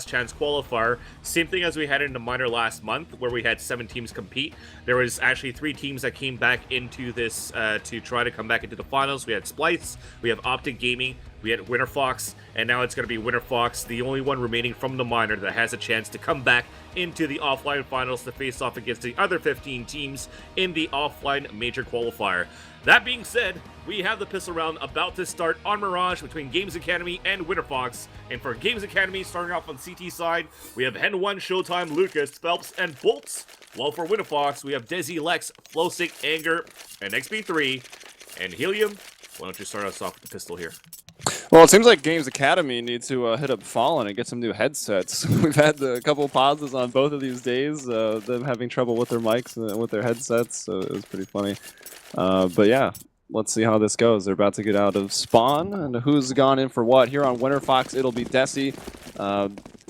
last chance qualifier. Same thing as we had in the minor last month, where we had 7 teams compete. There was actually 3 teams that came back into this to try to come back into the finals. We had Splice, we have Optic Gaming, we had Winterfox, and now it's going to be Winterfox, the only one remaining from the minor that has a chance to come back into the offline finals to face off against the other 15 teams in the offline major qualifier. That being said, we have the pistol round about to start on Mirage between GamesAcademy and Winterfox. And for GamesAcademy, starting off on CT side, we have Hen 1, Showtime, Lucas, Phelps, and Bolts. While for Winterfox, we have Desi, Lex, Flowsick, Anger, and XP3, and Helium. Why don't you start us off with the pistol here? Well, it seems like GamesAcademy needs to hit up Fallen and get some new headsets. We've had a couple of pauses on both of these days, them having trouble with their mics and with their headsets, so it was pretty funny. But yeah, let's see how this goes. They're about to get out of spawn, and who's gone in for what? Here on Winterfox, it'll be Desi.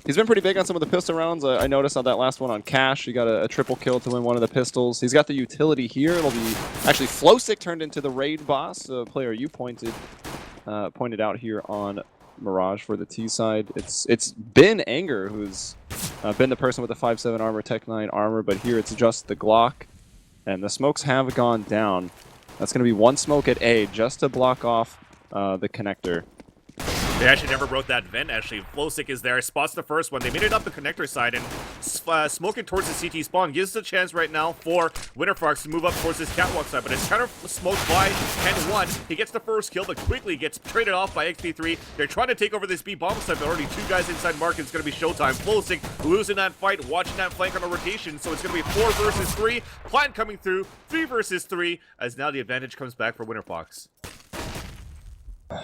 He's been pretty big on some of the pistol rounds. I noticed on that last one on Cash, he got a triple kill to win one of the pistols. He's got the utility here. It'll be actually Flowsick turned into the raid boss, a player you pointed out here on Mirage for the T side. It's been Anger who's been the person with the 5.7 armor, Tech 9 armor, but here it's just the Glock. And the smokes have gone down. That's going to be one smoke at A just to block off the connector. They actually never broke that vent, actually. Flowsick is there, spots the first one. They made it up the connector side, and smoking towards the CT spawn gives us a chance right now for Winterfox to move up towards this catwalk side, but it's kind of smoked by Hen 1. He gets the first kill, but quickly gets traded off by XP3. They're trying to take over this B bomb side, but already 2 guys inside market. It's going to be Showtime. Flowsick losing that fight, watching that flank on a rotation, so it's going to be 4 versus 3. Plant coming through, 3 versus 3, as now the advantage comes back for Winterfox.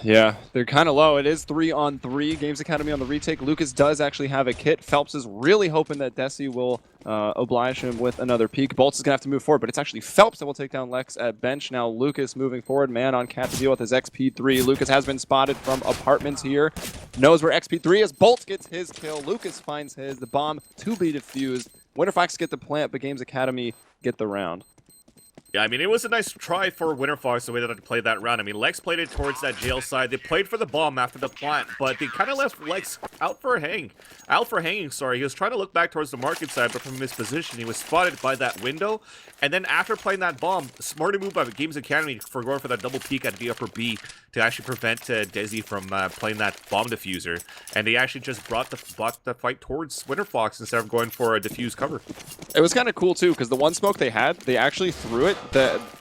Yeah, they're kind of low. It is 3-on-3. GamesAcademy on the retake. Lucas does actually have a kit. Phelps is really hoping that Desi will oblige him with another peek. Bolts is going to have to move forward, but it's actually Phelps that will take down Lex at bench. Now Lucas moving forward. Man on cat to deal with his XP3. Lucas has been spotted from apartments here. Knows where XP3 is. Bolts gets his kill. Lucas finds his. The bomb to be defused. Winterfox get the plant, but GamesAcademy get the round. Yeah, I mean, it was a nice try for Winterfox the way that they played that round. I mean, Lex played it towards that jail side. They played for the bomb after the plant, but they kind of left Lex out for hanging, sorry. He was trying to look back towards the market side, but from his position, he was spotted by that window. And then after playing that bomb, smart move by GamesAcademy for going for that double peek at the upper B to actually prevent Desi from playing that bomb diffuser. And they actually just brought the fight towards Winterfox instead of going for a diffuse cover. It was kind of cool, too, because the one smoke they had, they actually threw it.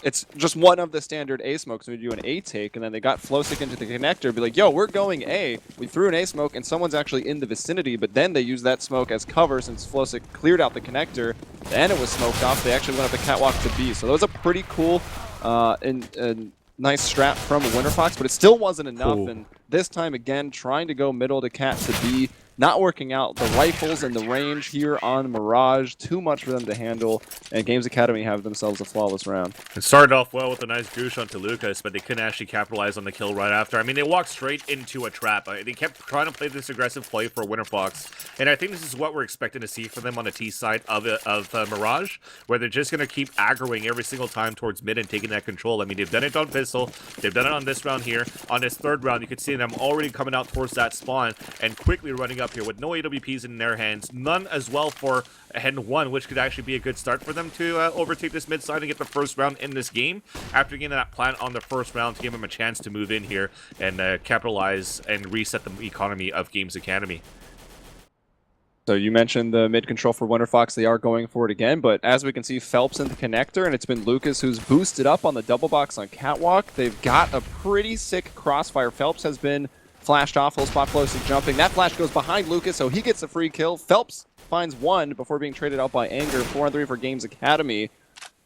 It's just one of the standard A smokes. We do an A take, and then they got Flowsick into the connector, be like, yo, we're going A. We threw an A smoke, and someone's actually in the vicinity, but then they used that smoke as cover since Flowsick cleared out the connector. Then it was smoked off. They actually went up the catwalk to B. So that was a pretty cool and nice strat from Winterfox, but it still wasn't enough. Cool. And this time, again, trying to go middle to cat to B. Not working out. The rifles and the range here on Mirage, too much for them to handle, and GamesAcademy have themselves a flawless round. It started off well with a nice goosh onto Lucas, but they couldn't actually capitalize on the kill right after. I mean, they walked straight into a trap. They kept trying to play this aggressive play for Winterfox, and I think this is what we're expecting to see from them on the T side of Mirage, where they're just going to keep aggroing every single time towards mid and taking that control. I mean, they've done it on pistol, they've done it on this round here. On this third round, you can see them already coming out towards that spawn and quickly running up here with no AWPs in their hands, none as well for Hen 1, which could actually be a good start for them to overtake this mid side and get the first round in this game after getting that plant on the first round to give them a chance to move in here and capitalize and reset the economy of GamesAcademy. So you mentioned the mid control for Winterfox. They are going for it again, but as we can see, Phelps in the connector, and it's been Lucas who's boosted up on the double box on catwalk. They've got a pretty sick crossfire. Phelps has been flashed off, full spot Flowsick jumping. That flash goes behind Lucas, so he gets a free kill. Phelps finds one before being traded out by Anger. 4-on-3 for GamesAcademy.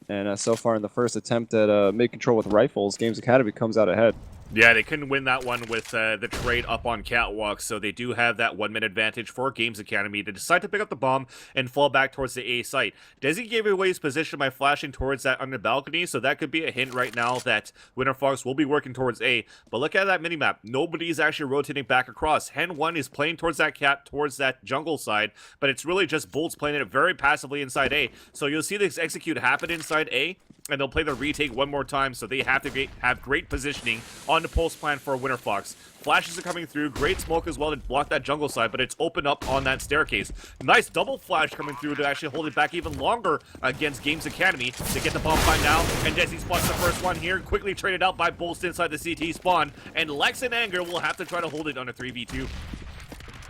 And so far in the first attempt at mid-control with rifles, GamesAcademy comes out ahead. Yeah, they couldn't win that one with the trade up on catwalk, so they do have that 1-minute advantage for GamesAcademy. They decide to pick up the bomb and fall back towards the A site. Desi gave away his position by flashing towards that under balcony, so that could be a hint right now that Winterfox will be working towards A. But look at that minimap. Nobody's actually rotating back across. Hen 1 is playing towards that towards that jungle side, but it's really just Bolts playing it very passively inside A. So you'll see this execute happen inside A, and they'll play the retake one more time, so they have to have great positioning on the pulse plan for Winterfox. Flashes are coming through. Great smoke as well to block that jungle side, but it's opened up on that staircase. Nice double flash coming through to actually hold it back even longer against GamesAcademy. They get the bomb find now, and Desi spots the first one here. Quickly traded out by Bolst inside the CT spawn, and Lex and Anger will have to try to hold it on a 3v2.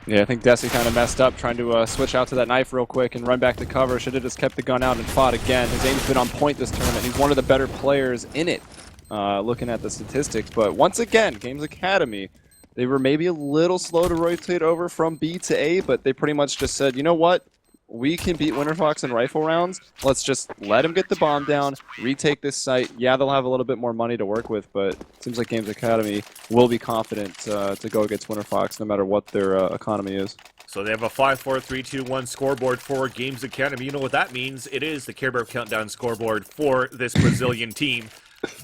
Yeah, I think Desi kind of messed up trying to switch out to that knife real quick and run back to cover. Should have just kept the gun out and fought again. His aim's been on point this tournament. He's one of the better players in it, looking at the statistics. But once again, GamesAcademy, they were maybe a little slow to rotate over from B to A, but they pretty much just said, you know what? We can beat Winterfox in rifle rounds. Let's just let him get the bomb down, retake this site. Yeah, they'll have a little bit more money to work with, but it seems like GamesAcademy will be confident to go against Winterfox no matter what their economy is. So they have a 5-4-3-2-1 scoreboard for GamesAcademy. You know what that means? It is the Care Bear Countdown scoreboard for this Brazilian team.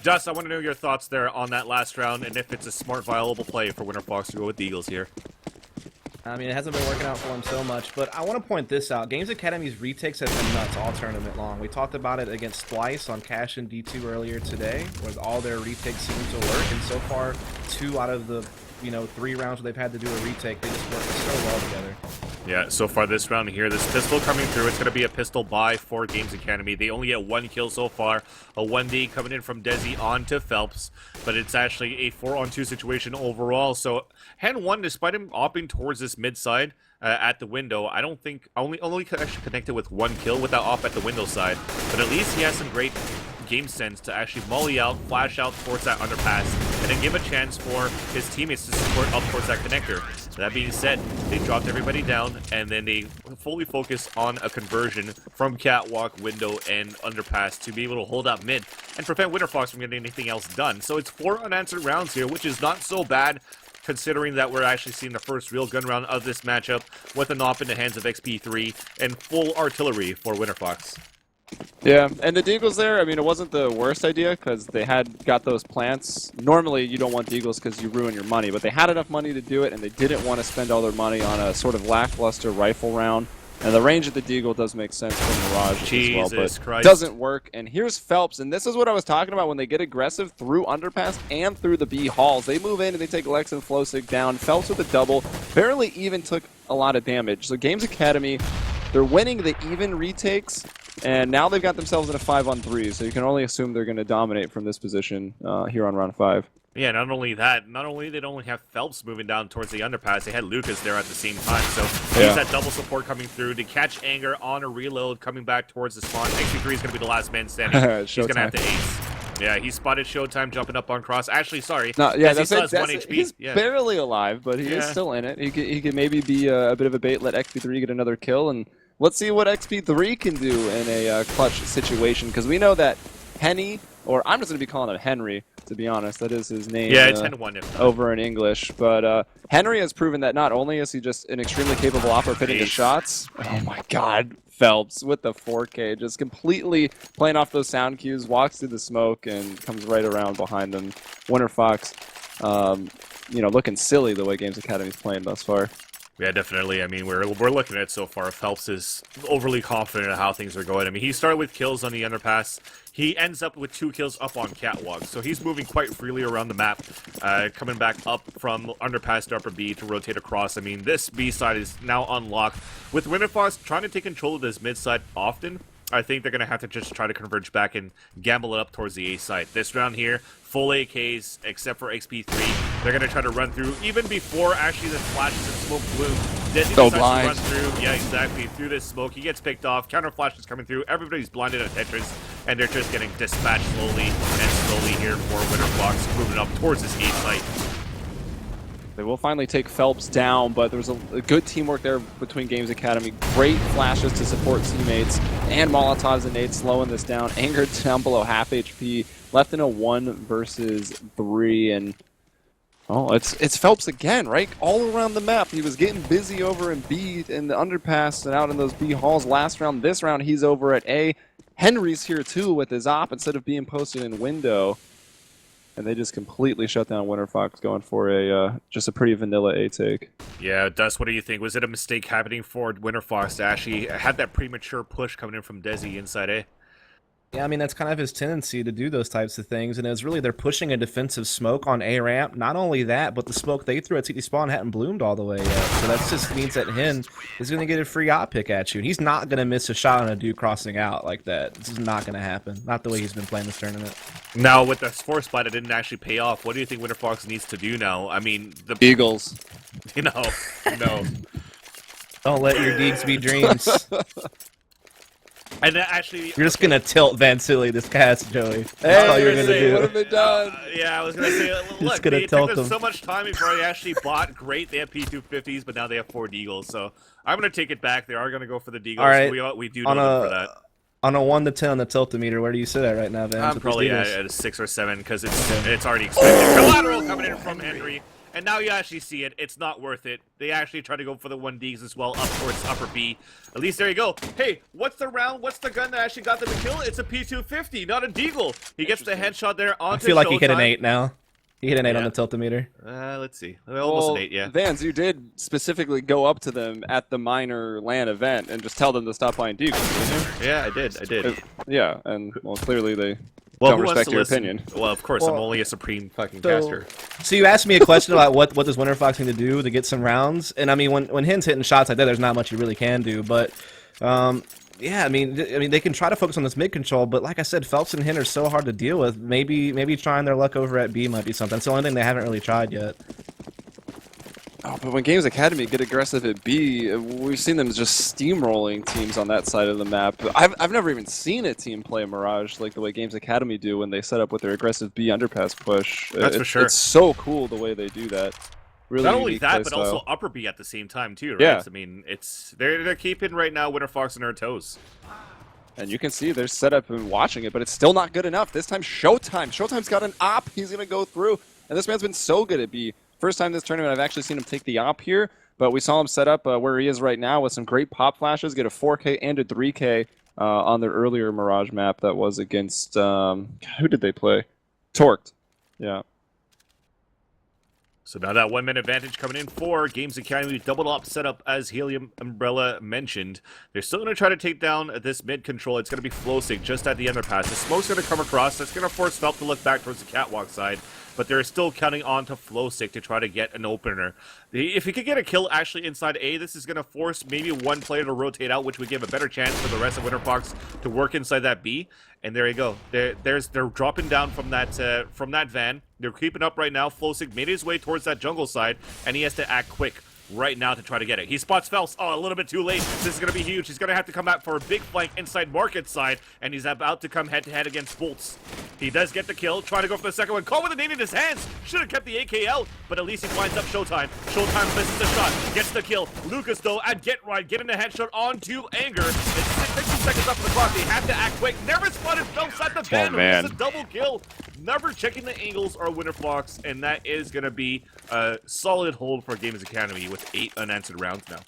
Dust, I want to know your thoughts there on that last round, and if it's a smart, viable play for Winterfox to go with the Eagles here. I mean, it hasn't been working out for him so much, but I want to point this out. GamesAcademy's retakes have been nuts all tournament long. We talked about it against Splice on Cash and D2 earlier today, where all their retakes seem to work, and so far, 2 out of the 3 rounds where they've had to do a retake, they just work so well together. Yeah, so far this round here, this pistol coming through, it's going to be a pistol buy for GamesAcademy. They only get 1 kill so far, a 1D coming in from Desi on to Phelps, but it's actually a 4-on-2 situation overall. So Hen 1, despite him opting towards this mid side at the window, I don't think, only actually connected with 1 kill with that off at the window side, but at least he has some great game sense to actually molly out, flash out towards that underpass, and then give a chance for his teammates to support up towards that connector. That being said, they dropped everybody down, and then they fully focus on a conversion from catwalk, window, and underpass to be able to hold up mid and prevent Winterfox from getting anything else done. So it's 4 unanswered rounds here, which is not so bad, considering that we're actually seeing the first real gun round of this matchup with an op in the hands of XP3 and full artillery for Winterfox. Yeah, and the Deagles there, I mean, it wasn't the worst idea because they had got those plants. Normally, you don't want Deagles because you ruin your money, but they had enough money to do it, and they didn't want to spend all their money on a sort of lackluster rifle round. And the range of the Deagle does make sense for Mirage as well, but Christ. Doesn't work. And here's Phelps, and this is what I was talking about when they get aggressive through underpass and through the B halls. They move in and they take Lex and Flowsig down. Phelps with a double, barely even took a lot of damage. So GamesAcademy, they're winning the even retakes, and now they've got themselves in a 5-on-3, so you can only assume they're going to dominate from this position here on round 5. Yeah, not only that, not only did they only have Phelps moving down towards the underpass, they had Lucas there at the same time, so he's that double support coming through to catch Anger on a reload coming back towards the spawn. XP3 is going to be the last man standing. He's going to have to ace. Yeah, he spotted Showtime jumping up on cross. Actually, sorry. No, yeah, he still has 1 HP. He's barely alive, but he is still in it. He could maybe be a bit of a bait, let XP3 get another kill, and let's see what XP3 can do in a clutch situation, because we know that Henny, or I'm just going to be calling him Henry, to be honest. That is his name. Yeah, it's Hen1. Over in English. But Henry has proven that not only is he just an extremely capable operator hitting his shots. Oh my god, Phelps with the 4K, just completely playing off those sound cues, walks through the smoke, and comes right around behind them. Winterfox, looking silly the way GamesAcademy's playing thus far. Yeah, definitely. I mean, we're looking at it so far. Phelps is overly confident in how things are going. I mean, he started with kills on the underpass. He ends up with 2 kills up on catwalk. So he's moving quite freely around the map, coming back up from underpass to upper B to rotate across. I mean, this B side is now unlocked. With Winterfox trying to take control of this mid side often, I think they're going to have to just try to converge back and gamble it up towards the A side. This round here, full AKs, except for XP3. They're going to try to run through, even before actually the flashes and smoke bloom. Desi decides to run through, yeah, exactly, through this smoke. He gets picked off, counter flashes coming through, everybody's blinded at Tetris, and they're just getting dispatched slowly and slowly here for Winterfox, moving up towards this A site. They will finally take Phelps down, but there was a good teamwork there between GamesAcademy. Great flashes to support teammates, and Molotovs and nades slowing this down. Anger down below half HP, left in a 1 versus 3, and it's Phelps again, right? All around the map. He was getting busy over in B in the underpass and out in those B halls last round. This round, he's over at A. Henry's here too with his op instead of being posted in window. And they just completely shut down Winterfox, going for just a pretty vanilla A take. Yeah, Dust, what do you think? Was it a mistake happening for Winterfox to actually have that premature push coming in from Desi inside A? Yeah, I mean, that's kind of his tendency to do those types of things, and it's really they're pushing a defensive smoke on A ramp. Not only that, but the smoke they threw at CT spawn hadn't bloomed all the way yet, so that just means that Hen is going to get a free op pick at you, and he's not going to miss a shot on a dude crossing out like that. This is not going to happen. Not the way he's been playing this tournament. Now, with the force spot, it didn't actually pay off. What do you think Winterfox needs to do now? I mean, the Eagles. You know, no. Don't let your geeks be dreams. And actually, You're just gonna tilt vansilli this cast, Joey. That's all you're gonna do. What have they done? yeah, I was gonna say, look, gonna they tilt took them them. so much time before they actually bought. Great, they have P250s, but now they have 4 Deagles. So I'm gonna take it back. They are gonna go for the Deagles. All right. We do know them for that. On a 1 to 10 on the tiltometer, where do you sit at right now, Van? I'm with these probably Deagles? at a 6 or 7 because it's already expected. Collateral coming in from Henry. And now you actually see it. It's not worth it. They actually try to go for the 1Ds as well, up towards upper B. At least there you go. Hey, what's the round? What's the gun that actually got them the kill? It's a P250, not a Deagle. He gets the headshot there onto I feel like he hit an Showtime. 8 now. He hit an 8 on Yeah. the tiltometer. Let's see. Almost an 8, yeah. Vans, you did specifically go up to them at the minor LAN event and just tell them to stop buying Deagles, didn't you? Yeah, I did. Yeah, and well, clearly they Well, don't who wants respect to your listen? opinion. Well, of course, I'm Well, only a supreme fucking so- caster. So you asked me a question about what does Winterfox need to do to get some rounds, and I mean when Hen's hitting shots like that, there's not much you really can do. But yeah, I mean they can try to focus on this mid control, but like I said, Phelps and Hen are so hard to deal with. Maybe trying their luck over at B might be something. It's the only thing they haven't really tried yet. Oh, but when GamesAcademy get aggressive at B, we've seen them just steamrolling teams on that side of the map. I've never even seen a team play Mirage like the way GamesAcademy do when they set up with their aggressive B underpass push. That's for sure. It's so cool the way they do that. Really Not only unique that, play but style. also upper B at the same time too, right? Yeah. I mean, they're keeping right now Winterfox on their toes. And you can see they're set up and watching it, but it's still not good enough. This time, Showtime. Showtime's got an op. He's going to go through. And this man's been so good at B. First time this tournament I've actually seen him take the op here, but we saw him set up where he is right now with some great pop flashes, get a 4K and a 3K on their earlier Mirage map that was against, who did they play? Torqued. Yeah. So now that 1 minute advantage coming in for GamesAcademy, double up setup as Helium Umbrella mentioned. They're still going to try to take down this mid control. It's going to be Flowsick just at the underpass. The smoke's going to come across. That's going to force Phelps to look back towards the catwalk side. But they're still counting on to Flowsick to try to get an opener. If he could get a kill actually inside A, this is going to force maybe one player to rotate out, which would give a better chance for the rest of Winterfox to work inside that B. And there you go. They're dropping down from that van. They're creeping up right now. Flowsick made his way towards that jungle side, and he has to act quick right now to try to get it. He spots Phelps. Oh, a little bit too late. This is going to be huge. He's going to have to come back for a big flank inside Market side, and he's about to come head-to-head against Bolts. He does get the kill, trying to go for the second one. Call with a nade in his hands. Should have kept the AK out, but at least he winds up Showtime. Showtime misses the shot, gets the kill. Lucas, though, at Get Right, getting a headshot onto Anger. It's 50 seconds up on the clock. They have to act quick. Never spotted Phelps at the van. man. It's a double kill. Never checking the angles or Winterfox, and that is going to be a solid hold for GamesAcademy with 8 unanswered rounds now.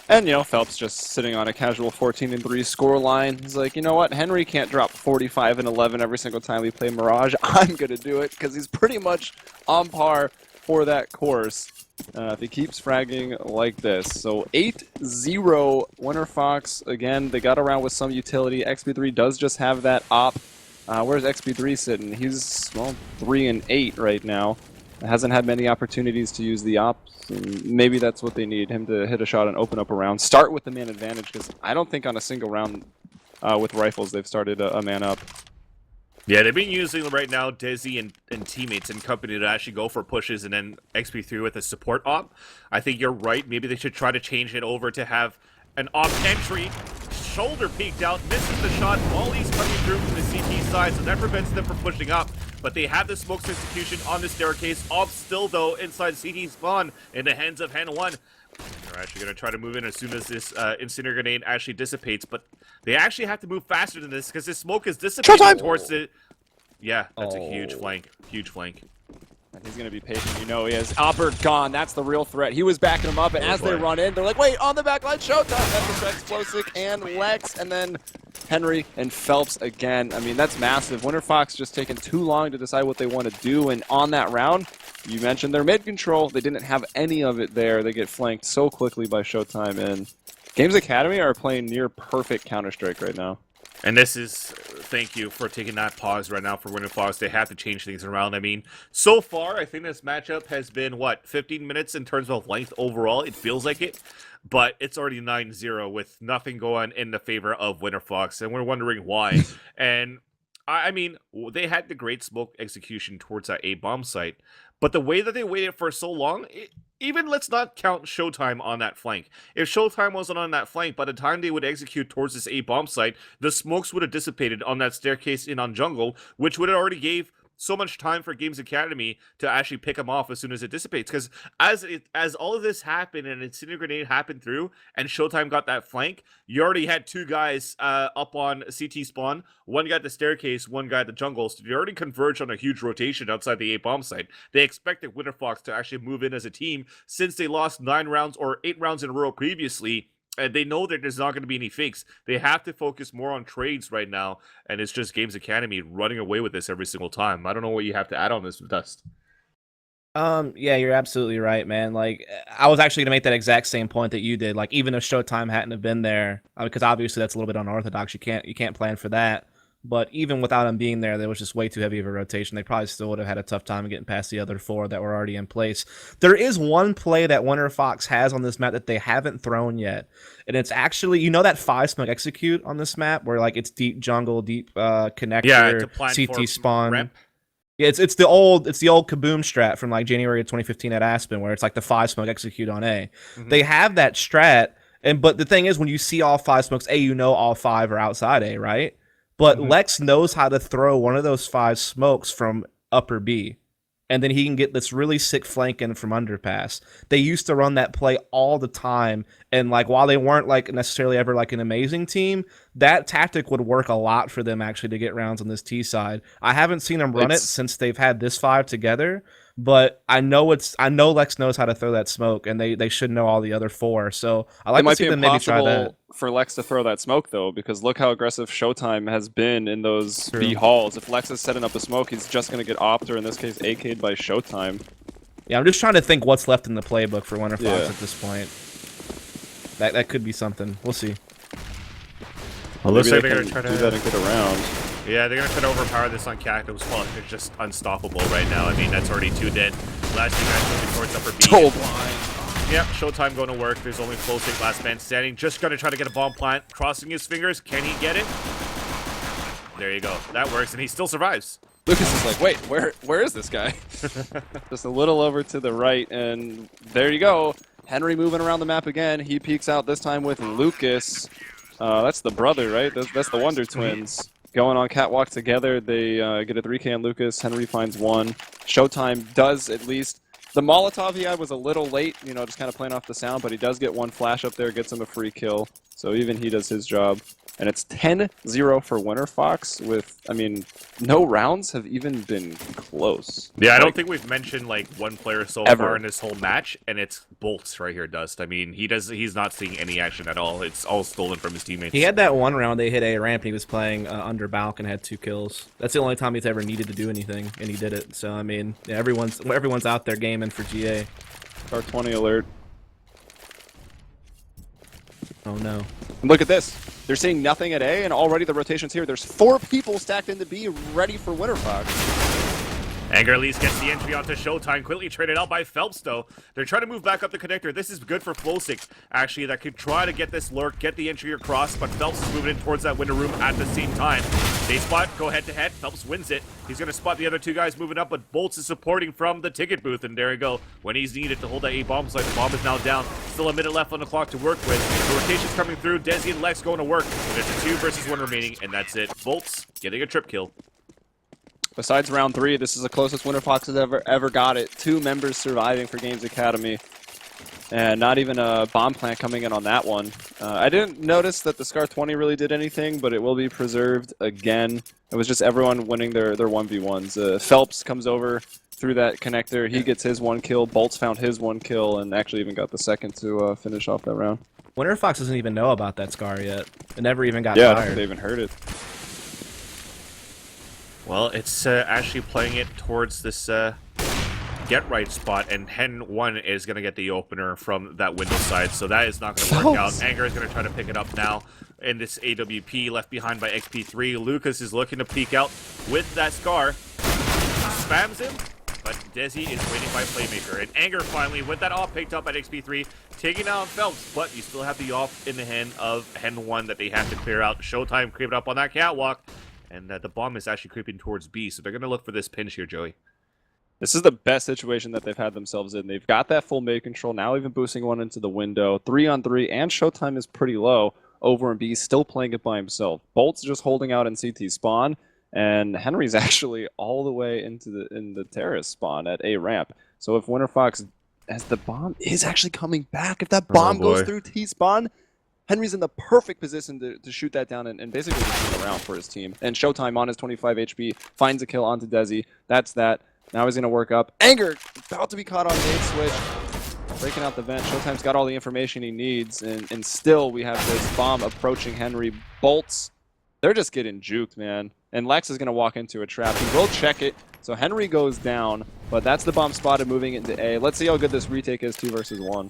And, you know, Phelps just sitting on a casual 14-3 score line. He's like, you know what? Henry can't drop 45 and 11 every single time we play Mirage. I'm going to do it because he's pretty much on par for that course if he keeps fragging like this. So 8-0 Winterfox. Again, they got around with some utility. XP3 does just have that op. Where's XP3 sitting? He's, well, 3 and 8 right now. Hasn't had many opportunities to use the ops. And maybe that's what they need, him to hit a shot and open up a round. Start with the man advantage, because I don't think on a single round with rifles they've started a man up. Yeah, they've been using right now Desi and teammates and company to actually go for pushes and then XP3 with a support op. I think you're right. Maybe they should try to change it over to have an op entry. Shoulder peeked out, misses the shot. Molly's coming through from the CT side, so that prevents them from pushing up. But they have the smoke execution on the staircase. Op still, though, inside CT spawn in the hands of Hen 1. They're actually going to try to move in as soon as this incinerator grenade actually dissipates. But they actually have to move faster than this because this smoke is dissipating towards the... Yeah, that's a huge flank. Huge flank. And he's going to be patient. You know he is. Albert gone. That's the real threat. He was backing him up, and as they boy. run in, they're like, wait, on the back line, Showtime. That affects Flowsick and Lex, and then Henry and Phelps again. I mean, that's massive. Winterfox just taking too long to decide what they want to do, and on that round, you mentioned their mid control. They didn't have any of it there. They get flanked so quickly by Showtime, and GamesAcademy are playing near perfect Counter-Strike right now. And this is, thank you for taking that pause right now for Winterfox. They have to change things around. I mean, so far, I think this matchup has been, what, 15 minutes in terms of length overall? It feels like it. But it's already 9-0 with nothing going in the favor of Winterfox. And we're wondering why. And, I mean, they had the great smoke execution towards that A-bomb site. But the way that they waited for so long, even let's not count Showtime on that flank. If Showtime wasn't on that flank, by the time they would execute towards this A-bomb site, the smokes would have dissipated on that staircase in on jungle, which would have already gave so much time for Games Academy to actually pick them off as soon as it dissipates. Because as all of this happened and Incendiary Grenade happened through and Showtime got that flank, you already had two guys up on CT spawn. One guy at the staircase, one guy at the jungle. So they already converged on a huge rotation outside the A-bomb site. They expected Winterfox to actually move in as a team since they lost 9 rounds or 8 rounds in a row previously. And they know that there's not going to be any fakes. They have to focus more on trades right now, and it's just Games Academy running away with this every single time. I don't know what you have to add on this, Dust. Yeah, you're absolutely right, man. Like, I was actually gonna make that exact same point that you did. Like, even if Showtime hadn't have been there, because obviously that's a little bit unorthodox. You can't plan for that. But even without him being there, was just way too heavy of a rotation. They probably still would have had a tough time getting past the other 4 that were already in place. There is one play that Winterfox has on this map that they haven't thrown yet. And it's actually, you know that 5 smoke execute on this map where like it's deep jungle, deep connector, CT spawn. Ramp. Yeah, it's the old Kaboom strat from like January of 2015 at Aspen where it's like the 5 smoke execute on A. Mm-hmm. They have that strat, but the thing is when you see all 5 smokes A, you know all 5 are outside A, right? But Lex knows how to throw one of those 5 smokes from upper B. And then he can get this really sick flank in from underpass. They used to run that play all the time. And like while they weren't like necessarily ever like an amazing team, that tactic would work a lot for them actually to get rounds on this T side. I haven't seen them run it since they've had this 5 together. But I know Lex knows how to throw that smoke, and they should know all the other 4. So I like to see them maybe try that. For Lex to throw that smoke though, because look how aggressive Showtime has been in those B halls. If Lex is setting up a smoke, he's just gonna get opted, or in this case AK'd by Showtime. Yeah, I'm just trying to think what's left in the playbook for Winterfox at this point. That could be something. We'll see. Well, looks like they're gonna try to do that and get around. Yeah, they're gonna try to overpower this on Cactus. Well, they're just unstoppable right now. I mean, that's already 2 dead. Last two guys moving towards upper B. So blind. Yep, Showtime going to work. There's only closing last man standing. Just gonna try to get a bomb plant. Crossing his fingers. Can he get it? There you go. That works, and he still survives. Lucas is like, wait, where is this guy? Just a little over to the right, and there you go. Henry moving around the map again. He peeks out this time with Lucas. That's the brother, right? That's the Wonder Twins. Going on catwalk together. They get a 3K on Lucas. Henry finds 1. Showtime does at least. The Molotov he had was a little late, you know, just kind of playing off the sound, but he does get 1 flash up there, gets him a free kill. So even he does his job. And it's 10-0 for Winterfox with, I mean, no rounds have even been close. Yeah, I don't think we've mentioned, like, one player so far in this whole match, and it's Bolts right here, Dust. I mean, he's not seeing any action at all. It's all stolen from his teammates. He had that one round they hit A ramp, and he was playing under Balk and had 2 kills. That's the only time he's ever needed to do anything, and he did it. So, I mean, yeah, everyone's out there gaming for GA. Our 20 alert. Oh, no. And look at this. They're seeing nothing at A, and already the rotation's here. There's 4 people stacked into B, ready for Winterfox. Anger at least gets the entry onto Showtime, quickly traded out by Phelps, though. They're trying to move back up the connector. This is good for Flowsick, actually, that could try to get this lurk, get the entry across, but Phelps is moving in towards that window room at the same time. They spot, go head-to-head. Phelps wins it. He's going to spot the other 2 guys moving up, but Bolts is supporting from the ticket booth, and there you go. When he's needed to hold that A-bomb site, the bomb is now down. Still a minute left on the clock to work with. The rotation's coming through. Desi and Lex going to work. There's a 2 versus 1 remaining, and that's it. Bolts getting a trip kill. Besides round 3, this is the closest Winterfox has ever got it. 2 members surviving for Games Academy. And not even a bomb plant coming in on that one. I didn't notice that the Scar 20 really did anything, but it will be preserved again. It was just everyone winning their 1v1s. Phelps comes over through that connector. He gets his 1 kill. Bolts found his 1 kill and actually even got the second to finish off that round. Winterfox doesn't even know about that Scar yet. It never even got fired. fired. I don't think they even heard it. Well, it's actually playing it towards this get right spot, and Hen 1 is going to get the opener from that window side, so that is not going to work out. Anger is going to try to pick it up now in this AWP, left behind by XP3. Lucas is looking to peek out with that Scar. Spams him, but Desi is waiting by Playmaker, and Anger finally, with that off picked up at XP3, taking out Phelps, but you still have the off in the hand of Hen 1 that they have to clear out. Showtime creeping up on that catwalk, and the bomb is actually creeping towards B, so they're going to look for this pinch here, Joey. This is the best situation that they've had themselves in. They've got that full mid control, now even boosting one into the window. 3-on-3, and Showtime is pretty low over, and B still playing it by himself. Bolt's just holding out in CT spawn, and Henry's actually all the way into the terrace spawn at A ramp. So if Winterfox, as the bomb is actually coming back, if that bomb goes through T spawn, Henry's in the perfect position to shoot that down and basically just turn around for his team. And Showtime on his 25 HP finds a kill onto Desi. That's that. Now he's going to work up. Anger about to be caught on nade switch. Breaking out the vent. Showtime's got all the information he needs. And still we have this bomb approaching Henry. Bolts, they're just getting juked, man. And Lex is going to walk into a trap. He will check it. So Henry goes down. But that's the bomb spotted moving into A. Let's see how good this retake is 2 versus 1.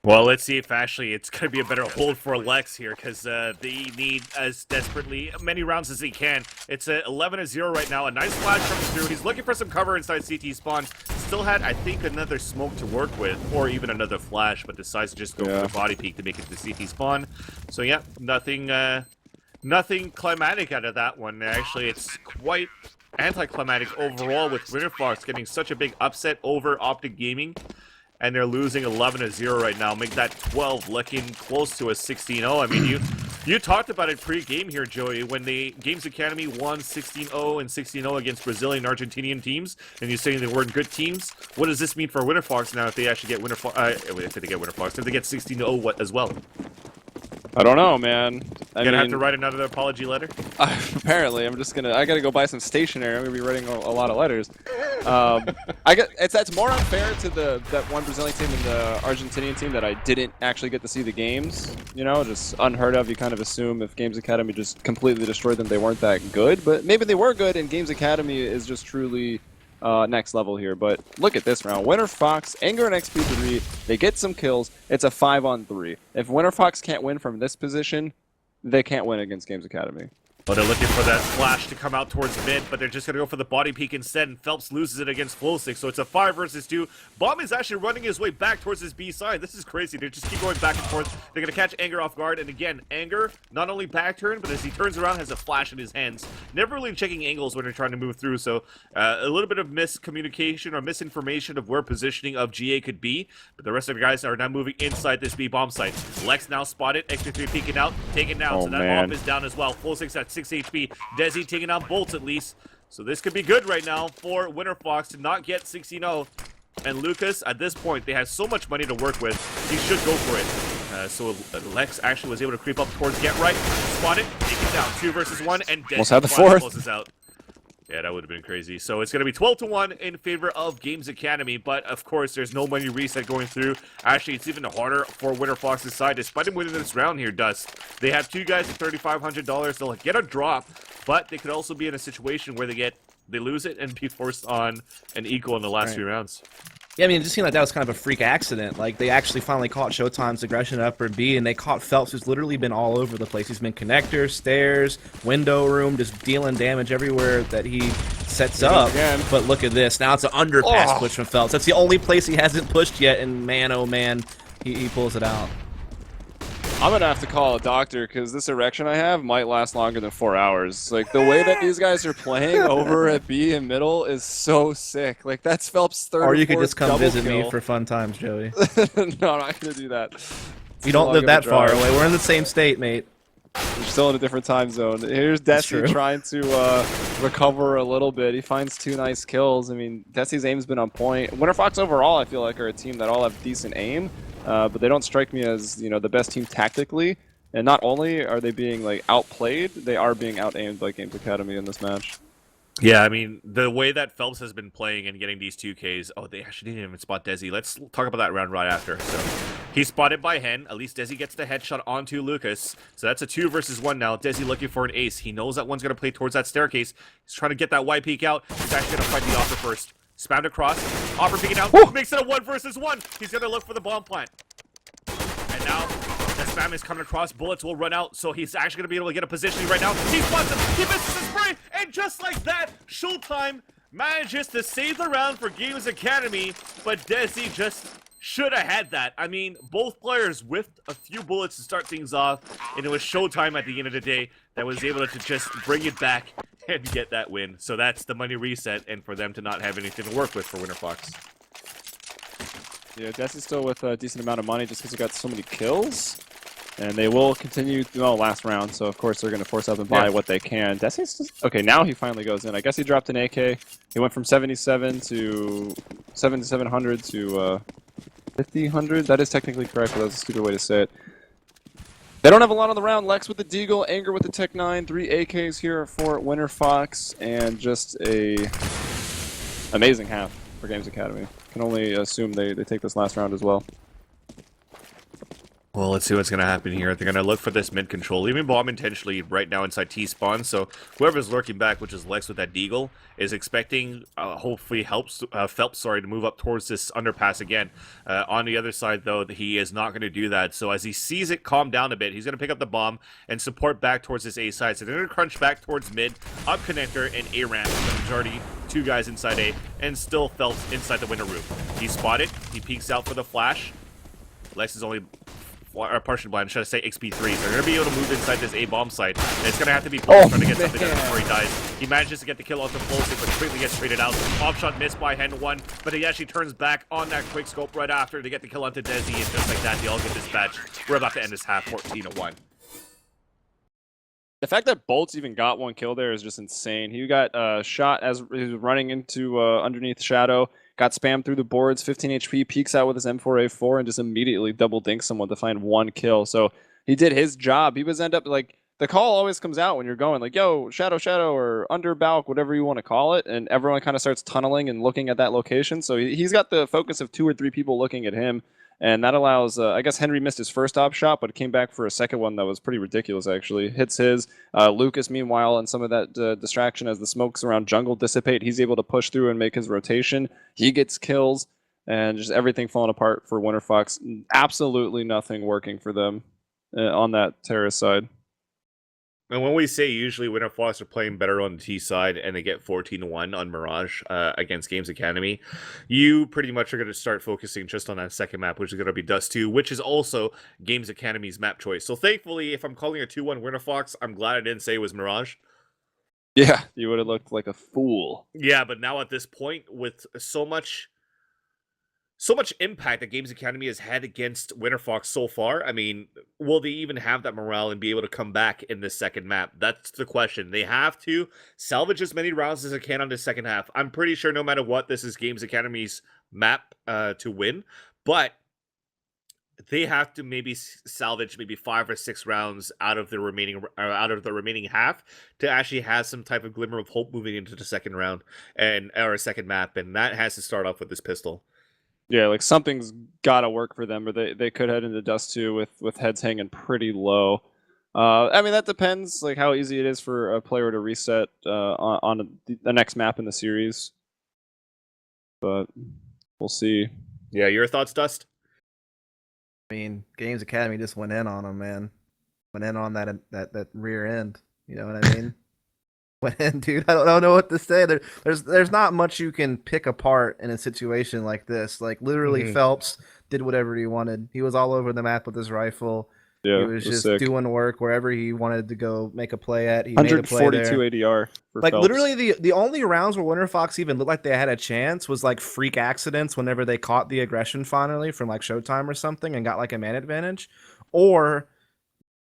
Well, let's see if actually it's going to be a better hold for Lex here, because they need as desperately many rounds as he can. It's a 11-0 right now. A nice flash comes through. He's looking for some cover inside CT spawn. Still had, I think, another smoke to work with, or even another flash, but decides to just go for the body peek to make it to CT spawn. So yeah, nothing climatic out of that one. Actually, it's quite anticlimactic overall, with Winterfox getting such a big upset over Optic Gaming. And they're losing 11-0 right now. Make that 12 looking close to a 16-0. I mean, you talked about it pre-game here, Joey, when the Games Academy won 16-0 and 16-0 against Brazilian and Argentinian teams, and you're saying they weren't good teams. What does this mean for Winterfox now if they actually get Winterfox? If they get Winterfox, if they get 16-0 what as well? I don't know, man. You're gonna have to write another apology letter? Apparently, I gotta go buy some stationery. I'm gonna be writing a lot of letters. That's more unfair to that one Brazilian team and the Argentinian team that I didn't actually get to see the games. You know, just unheard of. You kind of assume if Games Academy just completely destroyed them, they weren't that good. But maybe they were good, and Games Academy is just truly next level here. But look at this round. Winterfox, Anger, and XP3, they get some kills. It's a 5-on-3. If Winterfox can't win from this position, they can't win against Games Academy. Well, they're looking for that flash to come out towards mid, but they're just going to go for the body peek instead, and Phelps loses it against Flowstick, so it's a 5 versus 2. Bomb is actually running his way back towards his B side. This is crazy. They just keep going back and forth. They're going to catch Anger off guard, and again, Anger, not only back turn, but as he turns around, has a flash in his hands. Never really checking angles when they're trying to move through, so a little bit of miscommunication or misinformation of where positioning of GA could be, but the rest of the guys are now moving inside this B bomb site. Lex now spotted, XP3 peeking out, taken down, so that off is down as well. Flowstick's at 6 HP. Desi taking out Bolts at least. So this could be good right now for Winterfox to not get 16-0. And Lucas, at this point, they have so much money to work with. He should go for it. So Lex actually was able to creep up towards Get Right. Spotted, taken down. 2 versus 1, and Desi almost had the 4th. Closes out. Yeah, that would have been crazy. So it's going to be 12-1 in favor of Games Academy, but of course, there's no money reset going through. Actually, it's even harder for Winterfox's side, despite him winning this round here, Dust. They have 2 guys at $3,500. They'll get a drop, but they could also be in a situation where they lose it and be forced on an equal in the last few rounds. Yeah, I mean, it just seemed like that was kind of a freak accident. Like, they actually finally caught Showtime's aggression at upper B, and they caught Phelps, who's literally been all over the place. He's been connector, stairs, window room, just dealing damage everywhere that he sets up. Again. But look at this. Now it's an underpass push from Phelps. That's the only place he hasn't pushed yet, and man, oh man, he pulls it out. I'm going to have to call a doctor because this erection I have might last longer than 4 hours. Like, the way that these guys are playing over at B and middle is so sick. Like, that's Phelps' third Or you could just come visit kill. me for fun times, Joey. No, I'm not going to do that. You don't live that far away. We're in the same state, mate. We're still in a different time zone. Here's Desi trying to recover a little bit. He finds 2 nice kills. I mean, Desi's aim's been on point. Winterfox overall, I feel like, are a team that all have decent aim. But they don't strike me as, you know, the best team tactically. And not only are they being, like, outplayed, they are being out-aimed by Games Academy in this match. Yeah, I mean, the way that Phelps has been playing and getting these 2Ks... Oh, they actually didn't even spot Desi. Let's talk about that round right after. So, he's spotted by Hen. At least Desi gets the headshot onto Lucas. So that's a 2 versus 1 now. Desi looking for an ace. He knows that one's going to play towards that staircase. He's trying to get that white peek out. He's actually going to fight the offer first. Spammed across. Hopper peeking out. Woo! Makes it a 1 versus 1. He's going to look for the bomb plant. And now the spam is coming across. Bullets will run out, so he's actually going to be able to get a positioning right now. He spots him. He misses his spray. And just like that, Showtime manages to save the round for Games Academy, but Desi just should have had that. I mean, both players whiffed a few bullets to start things off, and it was Showtime at the end of the day that was able to just bring it back and get that win. So that's the money reset, and for them to not have anything to work with for Winterfox. Yeah, Desi's still with a decent amount of money just because he got so many kills. And they will continue through the last round, so of course they're going to force up and buy what they can. Desi's just... Okay, now he finally goes in. I guess he dropped an AK. He went from 77 to 7,700 to 5,000. That is technically correct, but that's a stupid way to say it. They don't have a lot on the round. Lex with the Deagle, Anger with the Tech 9, 3 AKs here for Winterfox, and just a amazing half for Games Academy. Can only assume they take this last round as well. Well, let's see what's going to happen here. They're going to look for this mid control, leaving bomb intentionally right now inside T-spawn. So whoever's lurking back, which is Lex with that Deagle, is expecting, hopefully, Phelps, to move up towards this underpass again. On the other side, though, he is not going to do that. So as he sees it calm down a bit, he's going to pick up the bomb and support back towards this A side. So they're going to crunch back towards mid, up connector, and A ramp. The majority, 2 guys inside A, and still Phelps inside the window room. He's spotted. He peeks out for the flash. Lex is only... or partially blind, should I say XP3. So they're going to be able to move inside this A-bomb site. And it's going to have to be Pulse trying to get something done before he dies. He manages to get the kill onto Pulse, but quickly gets traded out. Off shot missed by Hen 1, but he actually turns back on that quick scope right after to get the kill onto Desi, and just like that, they all get dispatched. We're about to end this half 14-1. The fact that Bolts even got 1 kill there is just insane. He got shot as he was running into underneath Shadow. Got spammed through the boards, 15 HP, peeks out with his M4A4, and just immediately double dinks someone to find 1 kill. So he did his job. He was end up like, the call always comes out when you're going like, yo, Shadow, or under Balk, whatever you want to call it. And everyone kind of starts tunneling and looking at that location. So he's got the focus of 2 or 3 people looking at him. And that allows, I guess Henry missed his first op shot, but came back for a second one that was pretty ridiculous, actually. Hits his. Lucas, meanwhile, and some of that distraction as the smokes around jungle dissipate, he's able to push through and make his rotation. He gets kills, and just everything falling apart for Winterfox. Absolutely nothing working for them on that terrorist side. And when we say usually Winterfox are playing better on the T side and they get 14-1 on Mirage against Games Academy, you pretty much are going to start focusing just on that second map, which is going to be Dust 2, which is also Games Academy's map choice. So thankfully, if I'm calling a 2-1 Winterfox, I'm glad I didn't say it was Mirage. Yeah, you would have looked like a fool. Yeah, but now at this point, with so much impact that Games Academy has had against Winterfox so far, I mean, will they even have that morale and be able to come back in this second map? That's the question. They have to salvage as many rounds as they can on this second half. I'm pretty sure no matter what, this is Games Academy's map to win, but they have to maybe salvage maybe 5 or 6 rounds out of the remaining half to actually have some type of glimmer of hope moving into the second round or a second map, and that has to start off with this pistol. Yeah, like something's got to work for them, or they could head into Dust 2 with heads hanging pretty low. I mean, that depends like how easy it is for a player to reset on the next map in the series. But we'll see. Yeah, your thoughts, Dust? I mean, Games Academy just went in on them, man. Went in on that rear end. You know what I mean? Went in, dude. I don't know what to say. There's not much you can pick apart in a situation like this. Like literally, Phelps did whatever he wanted. He was all over the map with his rifle. Yeah, he was just sick. doing work wherever he wanted to go make a play at. He made a play there. 142 ADR. Like Phelps. literally, the only rounds where Winterfox even looked like they had a chance was like freak accidents whenever they caught the aggression finally from like Showtime or something and got like a man advantage, or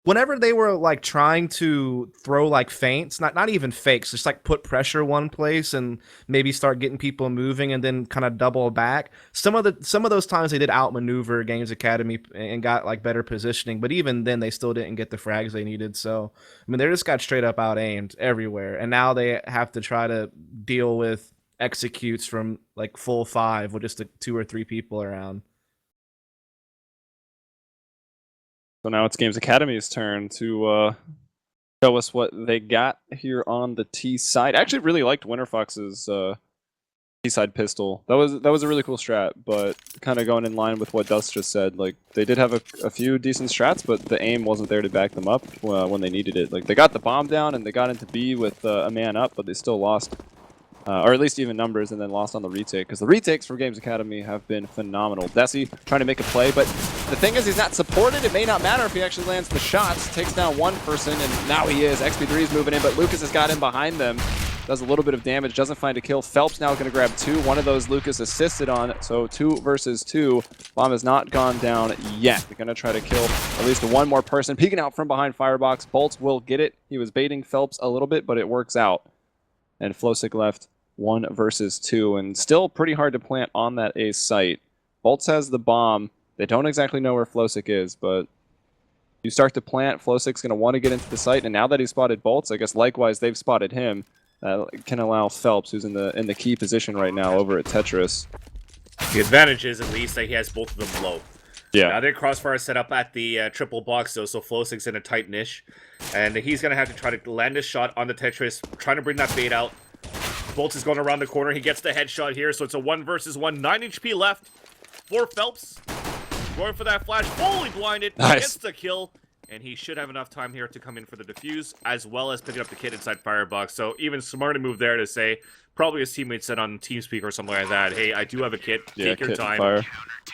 whenever they were like trying to throw like feints, not even fakes, just like put pressure one place and maybe start getting people moving and then kind of double back. Some of those times they did outmaneuver Games Academy and got like better positioning, but even then they still didn't get the frags they needed. So I mean, they just got straight up out aimed everywhere, and now they have to try to deal with executes from like full 5 with just 2 or 3 people around. So now it's Games Academy's turn to show us what they got here on the T side. I actually really liked Winterfox's T-side pistol. That was a really cool strat, but kind of going in line with what Dust just said. Like they did have a few decent strats, but the aim wasn't there to back them up when they needed it. Like they got the bomb down and they got into B with a man up, but they still lost, or at least even numbers, and then lost on the retake. Because the retakes for Games Academy have been phenomenal. Desi trying to make a play, but the thing is he's not supported. It may not matter if he actually lands the shots. Takes down one person, and now he is. XP3 is moving in, but Lucas has got him behind them. Does a little bit of damage, doesn't find a kill. Phelps now going to grab 2. One of those Lucas assisted on, so 2 versus 2. Bomb has not gone down yet. They're going to try to kill at least one more person. Peeking out from behind Firebox. Bolts will get it. He was baiting Phelps a little bit, but it works out. And Flosick left 1 versus 2, and still pretty hard to plant on that A site. Bolts has the bomb. They don't exactly know where Flosick is, but you start to plant. Flosick's going to want to get into the site, and now that he spotted Bolts, I guess likewise they've spotted him. Can allow Phelps, who's in the key position right now over at Tetris. The advantage is at least that he has both of them low. Yeah. Now their crossfire set up at the triple box though, so Flosick's in a tight niche, and he's gonna have to try to land a shot on the Tetris, trying to bring that bait out. Bolts is going around the corner. He gets the headshot here, so it's a 1 versus 1. 9 HP left for Phelps. Going for that flash, fully blinded. Nice. Gets the kill. And he should have enough time here to come in for the defuse, as well as picking up the kid inside Firebox. So even smarter move there to say, probably his teammate said on TeamSpeak or something like that, hey, I do have a kit, take your time,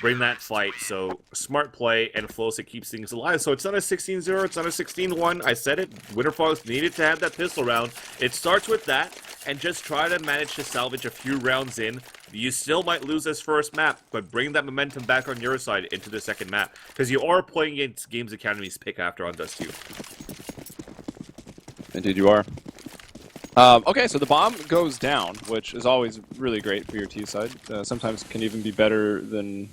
bring that fight. So smart play, and Flosick keeps things alive. So it's not a 16-0, it's not a 16-1. I said it, Winterfox needed to have that pistol round. It starts with that, and just try to manage to salvage a few rounds in. You still might lose this first map, but bring that momentum back on your side into the second map. Because you are playing against Games Academy's pick after on Dust 2. Indeed you are. Okay, so the bomb goes down, which is always really great for your T side. Sometimes can even be better than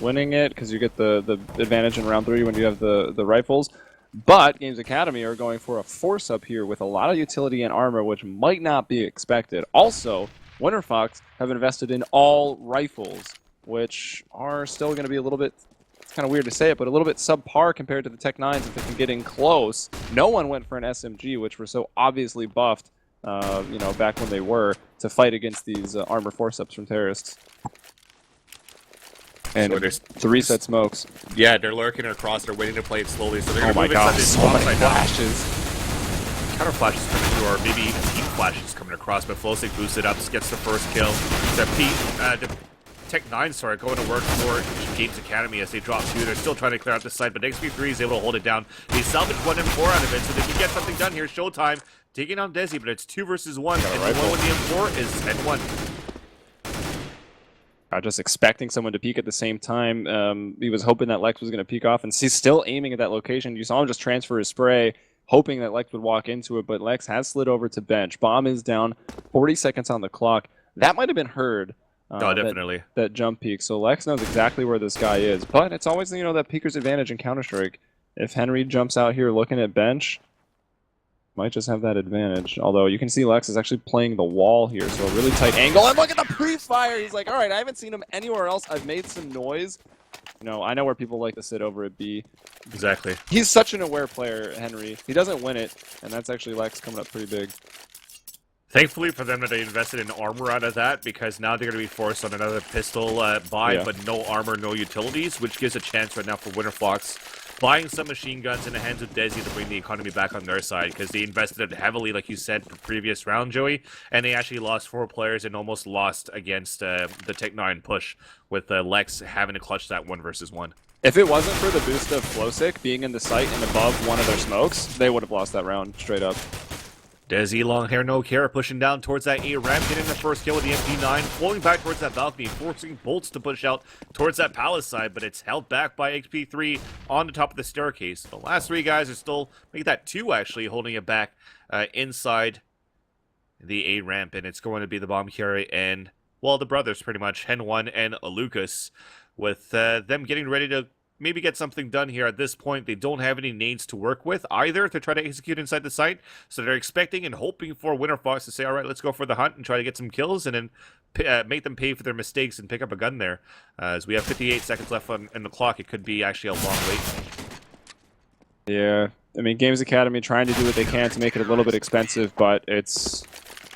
winning it, because you get the advantage in round 3 when you have the rifles. But Games Academy are going for a force up here with a lot of utility and armor, which might not be expected. Also, Winterfox have invested in all rifles, which are still going to be a little bit, it's kind of weird to say it, but a little bit subpar compared to the Tech 9s if they can get in close. No one went for an SMG, which were so obviously buffed, you know, back when they were, to fight against these armor force-ups from terrorists. And so the reset smokes. Yeah, they're lurking across, they're waiting to play it slowly, so they're going to move God, inside this so many side flashes. Counter flashes coming through, or maybe even team flashes coming across, but Flosick boosts it up, gets the first kill. The Tech 9 going to work for Games Academy as they drop 2. They're still trying to clear out the site, but XP3 is able to hold it down. They salvage 1 and 4 out of it, so they can get something done here. Showtime taking on Desi, but it's 2 versus 1, and the one with the M4 is N1. Just expecting someone to peek at the same time. He was hoping that Lex was going to peek off, and he's still aiming at that location. You saw him just transfer his spray, hoping that Lex would walk into it, but Lex has slid over to bench. Bomb is down, 40 seconds on the clock. That might have been heard. Oh, definitely. That jump peek. So Lex knows exactly where this guy is, but it's always, you know, that peeker's advantage in Counter-Strike. If Henry jumps out here looking at bench, might just have that advantage. Although you can see Lex is actually playing the wall here, so a really tight angle. And look at the pre-fire! He's like, all right, I haven't seen him anywhere else. I've made some noise. You know, I know where people like to sit over at B. Exactly. He's such an aware player, Henry. He doesn't win it, and that's actually Lex coming up pretty big. Thankfully for them that they invested in armor out of that, because now they're going to be forced on another pistol buy, but no armor, no utilities, which gives a chance right now for Winterfox buying some machine guns in the hands of Desi to bring the economy back on their side, because they invested it heavily, like you said, the previous round, Joey, and they actually lost 4 players and almost lost against the Tech 9 push, with Lex having to clutch that 1 versus 1. If it wasn't for the boost of Flosick being in the site and above one of their smokes, they would have lost that round straight up. Desi, long hair, no care, pushing down towards that A ramp, getting the first kill with the MP9, flowing back towards that balcony, forcing Bolts to push out towards that palace side, but it's held back by XP3 on the top of the staircase. The last 3 guys are still, make that 2 actually, holding it back inside the A ramp, and it's going to be the bomb carry and, well, the brothers pretty much, Hen1 and Lucas, with them getting ready to maybe get something done here at this point. They don't have any nades to work with either to try to execute inside the site, so they're expecting and hoping for Winterfox to say, all right, let's go for the hunt and try to get some kills and then make them pay for their mistakes and pick up a gun there. As we have 58 seconds left on the clock, it could be actually a long wait. Yeah, I mean, Games Academy trying to do what they can to make it a little bit expensive, but it's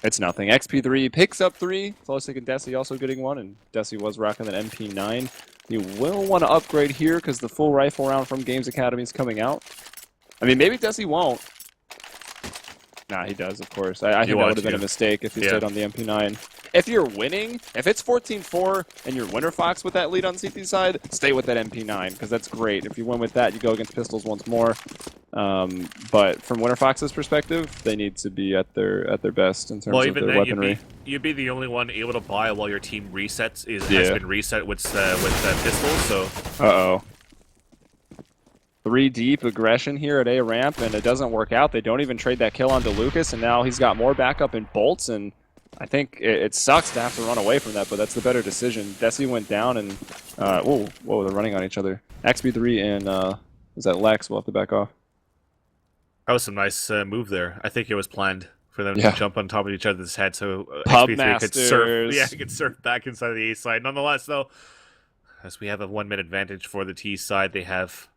It's nothing. XP3 picks up 3. Flowsick and Desi also getting 1, and Desi was rocking that MP9. You will want to upgrade here because the full rifle round from Games Academy is coming out. I mean, maybe Desi won't. Nah, he does, of course. I think that would have been a mistake if he stayed on the MP9. If you're winning, if it's 14-4 and you're Winterfox with that lead on CT side, stay with that MP9 because that's great. If you win with that, you go against pistols once more. But from Winterfox's perspective, they need to be at their best in terms of their weaponry. You'd be the only one able to buy while your team resets has been reset with pistols. So. Uh-oh. 3 deep aggression here at A ramp, and it doesn't work out. They don't even trade that kill onto Lucas, and now he's got more backup in bolts, and I think it sucks to have to run away from that, but that's the better decision. Desi went down, and whoa, they're running on each other. XB3 and is that Lex? We'll have to back off. That was some nice move there. I think it was planned for them to jump on top of each other's head, so XB3 could surf. Yeah, he could surf back inside the A side. Nonetheless, though, as we have a 1-minute advantage for the T side, they have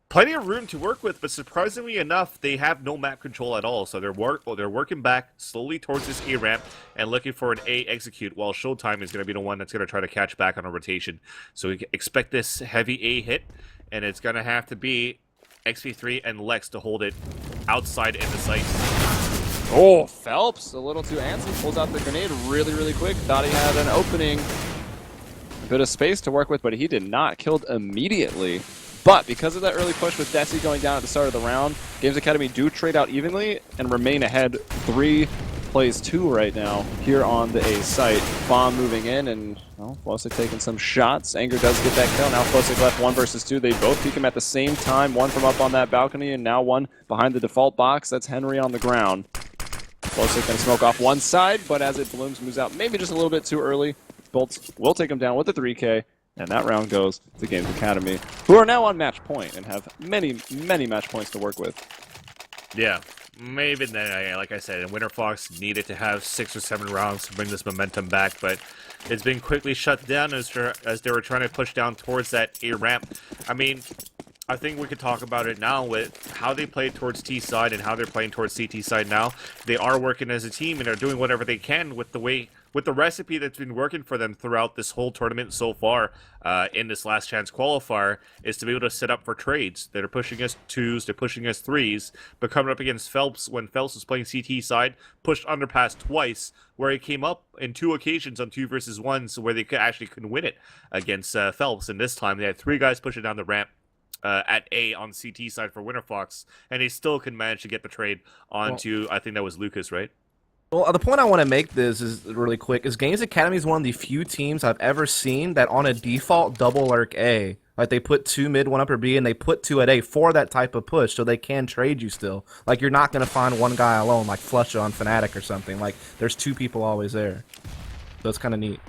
plenty of room to work with, but surprisingly enough, they have no map control at all. So they're working back slowly towards this A ramp and looking for an A execute, while Showtime is going to be the one that's going to try to catch back on a rotation. So we expect this heavy A hit, and it's going to have to be XP3 and Lex to hold it outside in the site. Oh, Phelps, a little too antsy, pulls out the grenade really, really quick. Thought he had an opening, a bit of space to work with, but he did not. Killed immediately. But because of that early push with Desi going down at the start of the round, Games Academy do trade out evenly and remain ahead 3 plays 2 right now here on the A site. Bomb moving in, and well, Flowsick taking some shots. Anger does get that kill. Now Flowsick left 1 versus 2. They both peek him at the same time. One from up on that balcony, and now one behind the default box. That's Henry on the ground. Flowsick going to smoke off one side, but as it blooms, moves out maybe just a little bit too early. Bolts will take him down with the 3K. And that round goes to Games Academy, who are now on match point and have many, many match points to work with. Yeah, maybe, like I said, Winterfox needed to have 6 or 7 rounds to bring this momentum back, but it's been quickly shut down as they were trying to push down towards that A ramp. I mean, I think we could talk about it now with how they played towards T side and how they're playing towards CT side now. They are working as a team and are doing whatever they can with the recipe that's been working for them throughout this whole tournament so far in this last chance qualifier is to be able to set up for trades. They're pushing us 2s, they're pushing us 3s, but coming up against Phelps when Phelps was playing CT side, pushed underpass twice, where he came up in 2 occasions on 2 versus 1s where they couldn't win it against Phelps, and this time they had 3 guys pushing down the ramp at A on CT side for Winterfox, and they still can manage to get the trade onto, I think that was Lucas, right? Well, the point I want to make this is really quick is Games Academy is one of the few teams I've ever seen that on a default double lurk A, like they put 2 mid, 1 upper B, and they put 2 at A for that type of push, so they can trade you still. Like you're not gonna find one guy alone, like Flush on Fnatic or something. Like there's 2 people always there, so it's kind of neat.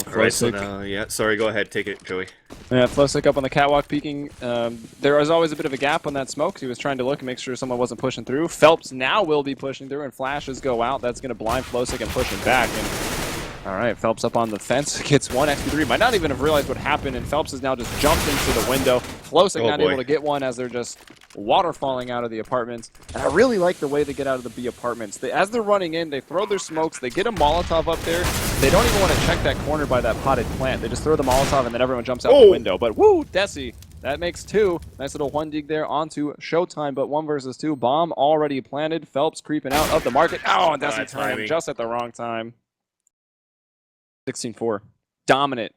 Alright, so now, yeah, sorry, go ahead, take it, Joey. Yeah, Flowsick up on the catwalk peeking. There was always a bit of a gap on that smoke. He was trying to look and make sure someone wasn't pushing through. Phelps now will be pushing through, and flashes go out. That's going to blind Flowsick and push him back. And all right, Phelps up on the fence, gets 1 XP3. Might not even have realized what happened, and Phelps has now just jumped into the window. Flowsick not able to get one as they're just water falling out of the apartments. And I really like the way they get out of the B apartments. As they're running in, they throw their smokes, they get a Molotov up there. They don't even want to check that corner by that potted plant. They just throw the Molotov, and then everyone jumps out the window. But woo, Desi, that makes 2. Nice little 1 dig there onto Showtime, but 1 versus 2. Bomb already planted. Phelps creeping out of the market. Oh, and Desi turning just at the wrong time. 16-4. Dominant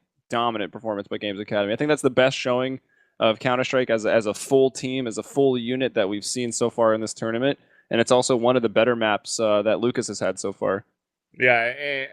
performance by Games Academy. I think that's the best showing of Counter-Strike as a full team, as a full unit that we've seen so far in this tournament. And it's also one of the better maps that Lucas has had so far. Yeah,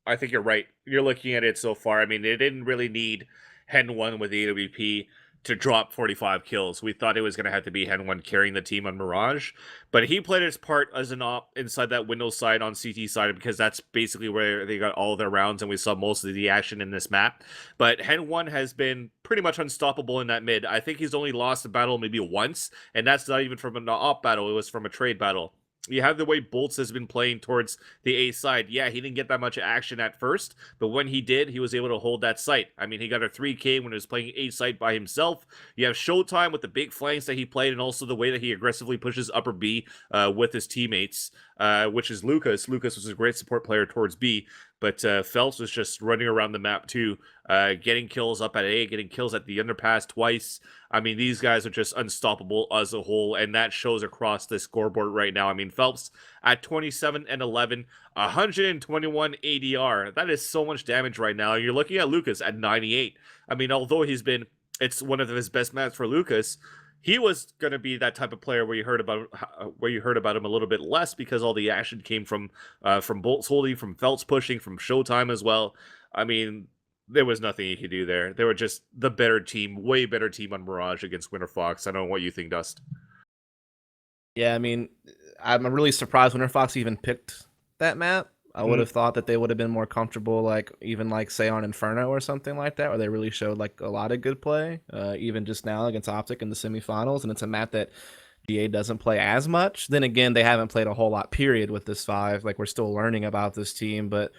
I think you're right. You're looking at it so far. I mean, they didn't really need Hen 1 with the AWP to drop 45 kills. We thought it was going to have to be Hen 1 carrying the team on Mirage, but he played his part as an op inside that Windows side on CT side because that's basically where they got all their rounds and we saw most of the action in this map. But Hen 1 has been pretty much unstoppable in that mid. I think he's only lost a battle maybe once, and that's not even from an op battle. It was from a trade battle. You have the way Bolts has been playing towards the A side. Yeah, he didn't get that much action at first, but when he did, he was able to hold that site. I mean, he got a 3K when he was playing A side by himself. You have Showtime with the big flanks that he played, and also the way that he aggressively pushes upper B with his teammates, which is Lucas. Lucas was a great support player towards B, but Phelps was just running around the map too, getting kills up at A, getting kills at the underpass twice. I mean, these guys are just unstoppable as a whole, and that shows across the scoreboard right now. I mean, Phelps at 27 and 11, 121 ADR. That is so much damage right now. You're looking at Lucas at 98. I mean, although it's one of his best maps for Lucas. He was going to be that type of player where you heard about him a little bit less because all the action came from Bolts holding, from Phelps pushing, from Showtime as well. I mean, there was nothing he could do there. They were just the better team, way better team on Mirage against Winterfox. I don't know what you think, Dust. Yeah, I mean, I'm really surprised Winterfox even picked that map. I would have thought that they would have been more comfortable, like even like say on Inferno or something like that, where they really showed like a lot of good play, even just now against Optic in the semifinals. And it's a map that GA doesn't play as much. Then again, they haven't played a whole lot, period, with this 5. Like, we're still learning about this team, but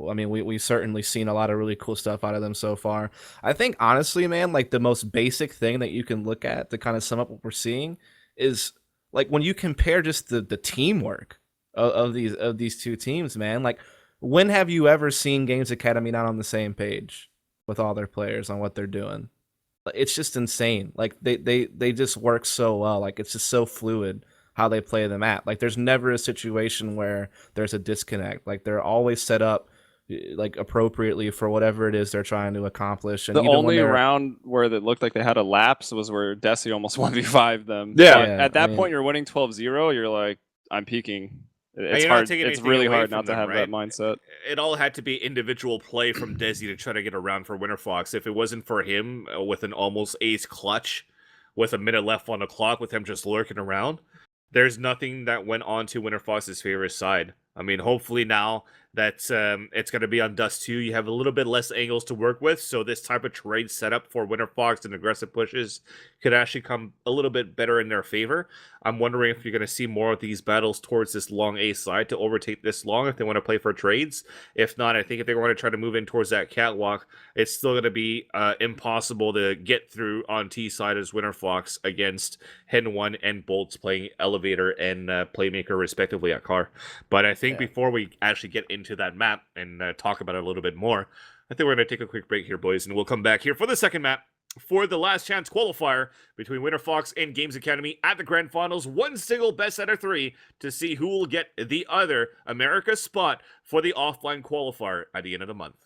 I mean, we've certainly seen a lot of really cool stuff out of them so far. I think, honestly, man, like the most basic thing that you can look at to kind of sum up what we're seeing is like when you compare just the teamwork of these two teams, man. Like, when have you ever seen Games Academy not on the same page with all their players on what they're doing? It's just insane. Like they just work so well. Like, it's just so fluid how they play the map. Like, there's never a situation where there's a disconnect. Like, they're always set up like appropriately for whatever it is they're trying to accomplish. And the even only round where it looked like they had a lapse was where Desi almost 1v5 them. Yeah. But at that point, you're winning 12-0. You're like, I'm peaking. It's hard. It's really hard not to have that mindset. It all had to be individual play from Desi to try to get around for Winterfox. If it wasn't for him with an almost ace clutch, with a minute left on the clock, with him just lurking around, there's nothing that went on to Winterfox's favorite side. I mean, hopefully now that it's going to be on Dust 2, you have a little bit less angles to work with, so this type of trade setup for Winterfox and aggressive pushes could actually come a little bit better in their favor. I'm wondering if you're going to see more of these battles towards this long A side to overtake this long if they want to play for trades. If not, I think if they want to try to move in towards that catwalk, it's still going to be impossible to get through on T side as Winterfox against Hen 1 and Bolts playing Elevator and Playmaker respectively at Car. But I think before we actually get into that map and talk about it a little bit more, I think we're going to take a quick break here, boys, and we'll come back here for the second map for the last chance qualifier between Winterfox and Games Academy at the Grand Finals. One single best out of 3 to see who will get the other America spot for the offline qualifier at the end of the month.